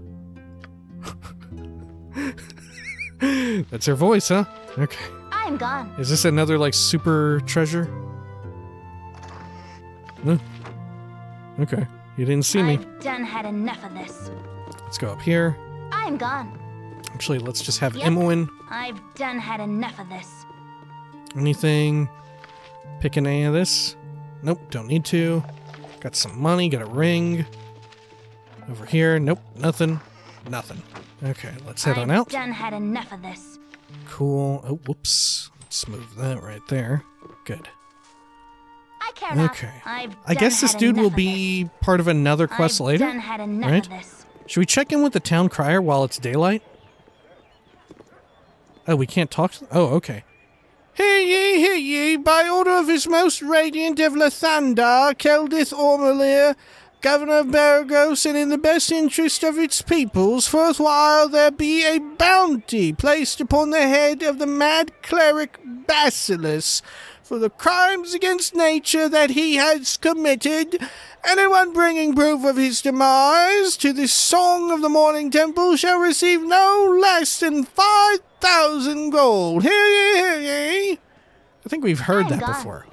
That's her voice, huh? Okay. I'm gone. Is this another, like, super treasure? No. Okay. You didn't see me. I've done had enough of this. Let's go up here. I'm gone. Actually, let's just have Yep. Imoen. I've done had enough of this. Anything? Picking any of this? Nope, don't need to. Got some money, got a ring. Over here, nope, nothing. Nothing. Okay, let's head on out. I've done had enough of this. Cool. Oh, whoops. Let's move that right there. Good. I care not. Okay. I've I done guess this had dude will enough of be part of another this. quest I've later. done had enough right? of this. Should we check in with the town crier while it's daylight? Oh, we can't talk to... Oh, okay. Hear ye, by order of his most radiant of Lathander, Keldith Ormelir, Governor of Baragos, and in the best interest of its peoples, forthwhile there be a bounty placed upon the head of the mad cleric Basilis for the crimes against nature that he has committed. Anyone bringing proof of his demise to this song of the Morning Temple shall receive no less than 5,000 gold. Hear ye? I think we've heard I'm that gone. before.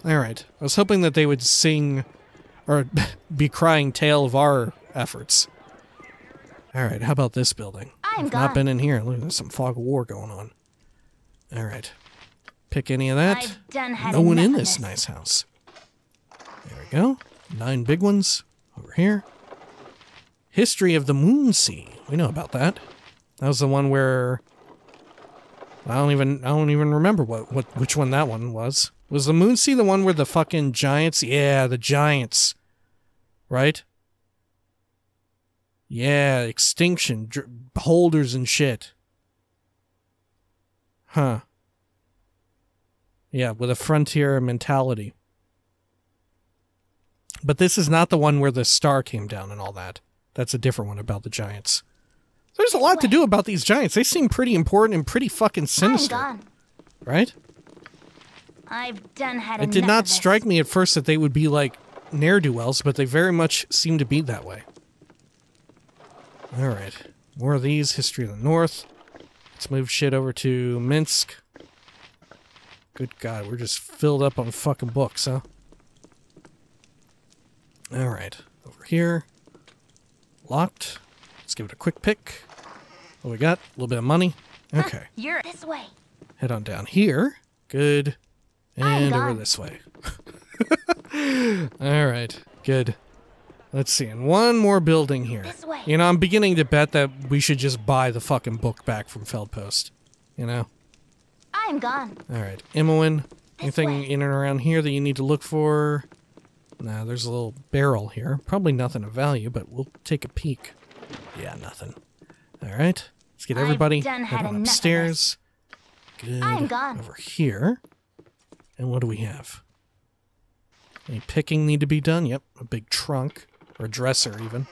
All right. I was hoping that they would sing or be crying tale of our efforts. All right. How about this building? I'm I've gone. not been in here. Look, there's some fog of war going on. All right. Pick any of that. I've done had No one enough in of this nice house. There we go. 9 big ones over here. History of the Moon Sea. We know about that. That was the one where I don't even remember which one that one was. Was the Moon Sea the one where the fucking giants? Yeah, the giants. Right? Yeah, extinction, holders and shit. Huh. Yeah, with a frontier mentality. But this is not the one where the star came down and all that. That's a different one about the giants. There's a lot to do about these giants. They seem pretty important and pretty fucking sinister. I'm gone. Right? I've done had It enough did not of this. strike me at first that they would be like ne'er-do-wells, but they very much seem to be that way. Alright. More of these. History of the North. Let's move shit over to Minsk. Good God, we're just filled up on fucking books, huh? Alright. Over here. Locked. Let's give it a quick pick. What we got? A little bit of money. Okay. You're this way. Head on down here. Good. I'm And over gone. this way. Alright. Good. Let's see. And one more building here. This way. You know, I'm beginning to bet that we should just buy the fucking book back from Feldpost. You know? I'm gone. Alright. Imoen. This Anything way. in and around here that you need to look for? Nah, there's a little barrel here. Probably nothing of value, but we'll take a peek. Yeah, nothing. Alright. Let's get I've everybody done head had on enough of upstairs. Good. I'm gone. Over here. And what do we have? Any picking need to be done? Yep, a big trunk. Or a dresser, even.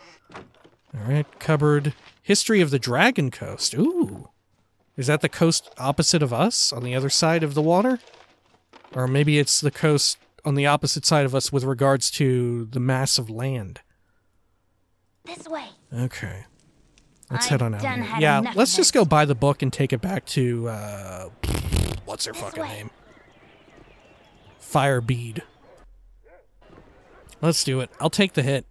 Alright, cupboard. History of the Dragon Coast. Ooh. Is that the coast opposite of us? On the other side of the water? Or maybe it's the coast on the opposite side of us with regards to the mass of land. This way. Okay. Let's I've head on out done here. had Yeah, enough let's of just this. go buy the book and take it back to, What's her fucking name? Firebead. Let's do it. I'll take the hit.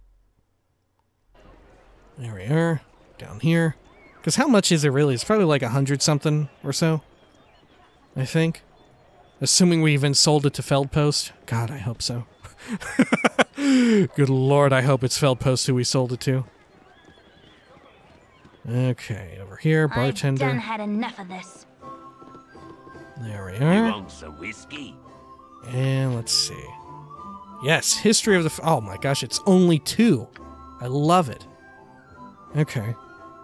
There we are. Down here. Because how much is it really? It's probably like 100 something or so. I think. Assuming we even sold it to Feldpost. God, I hope so. Good lord, I hope it's Feldpost who we sold it to. Okay, over here, bartender. I've done had enough of this. There we are. You want some whiskey? And let's see. Yes, history of the... oh my gosh, it's only 2. I love it. Okay.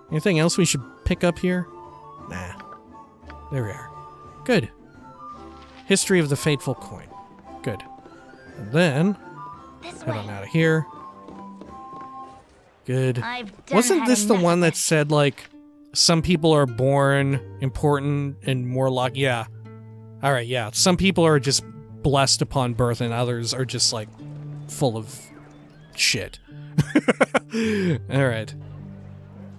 Anything else we should pick up here? Nah. There we are. Good. History of the Fateful Coin. Good. And then... head on out of here. Good. Wasn't this the one that said, like, some people are born important and more lucky? Yeah. Alright, yeah. Some people are just blessed upon birth and others are just, like, full of shit. Alright.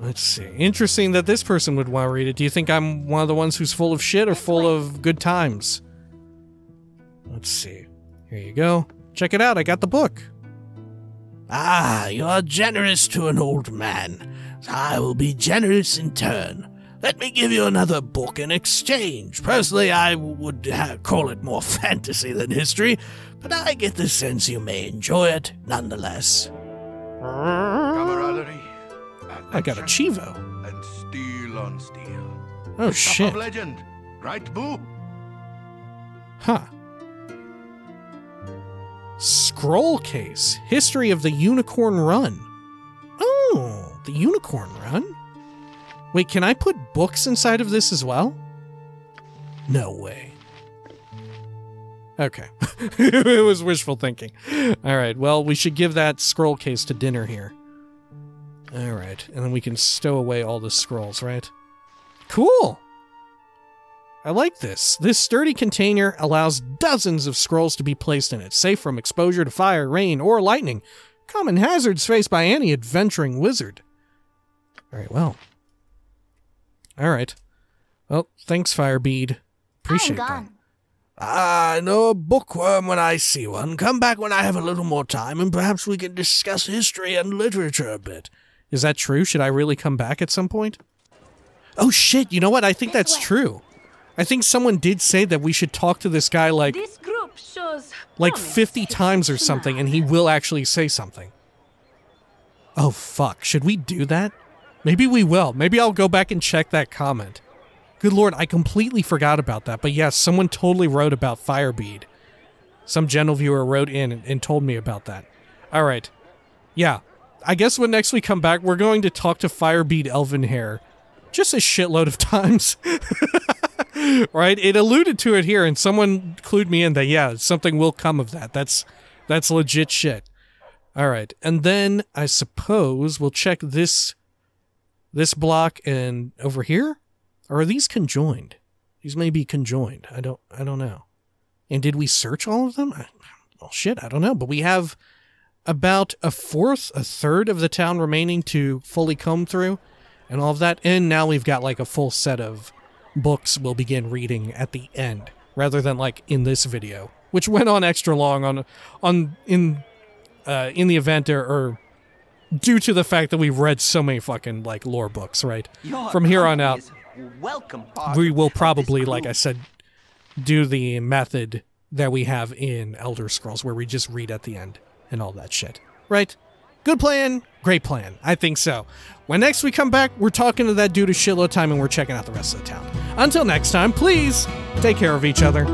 Let's see. Interesting that this person would want to read it. Do you think I'm one of the ones who's full of shit or full of good times? Let's see. Here you go. Check it out. I got the book. Ah, you are generous to an old man. I will be generous in turn. Let me give you another book in exchange. Personally, I would call it more fantasy than history, but I get the sense you may enjoy it nonetheless. Camaraderie. I got a Chivo. And steel on steel. Oh, shit. Legend. Right, Boo? Huh. Scroll case. History of the Unicorn Run. Oh, the Unicorn Run? Wait, can I put books inside of this as well? No way. Okay. It was wishful thinking. Alright, well, we should give that scroll case to dinner here. Alright, and then we can stow away all the scrolls, right? Cool! I like this. This sturdy container allows dozens of scrolls to be placed in it, safe from exposure to fire, rain, or lightning. Common hazards faced by any adventuring wizard. Alright, well. Alright. Well, thanks, Firebead. Appreciate that. I know a bookworm when I see one. Come back when I have a little more time, and perhaps we can discuss history and literature a bit. Is that true? Should I really come back at some point? Oh shit, you know what? I think that's true. I think someone did say that we should talk to this guy like 50 times or something, and he will actually say something. Oh fuck, should we do that? Maybe we will. Maybe I'll go back and check that comment. Good lord, I completely forgot about that, but yes, someone totally wrote about Firebead. Some gentle viewer wrote in and told me about that. Alright. Yeah. I guess when next we come back, we're going to talk to Firebead Elvenhair. Just a shitload of times. Right? It alluded to it here, and someone clued me in that, yeah, something will come of that. That's legit shit. Alright, and then I suppose we'll check this block and over here? Or are these conjoined? These may be conjoined. I don't know. And did we search all of them? Well, shit, I don't know. But we have about a third of the town remaining to fully comb through and all of that. And now we've got like a full set of books we'll begin reading at the end, rather than like in this video, which went on extra long in the event or due to the fact that we've read so many fucking like lore books, right? From here on out, we will probably, like I said, do the method that we have in Elder Scrolls, where we just read at the end and all that shit. Right? Good plan, great plan. I think so. When next we come back, we're talking to that dude a shitload of time and we're checking out the rest of the town. Until next time, please take care of each other.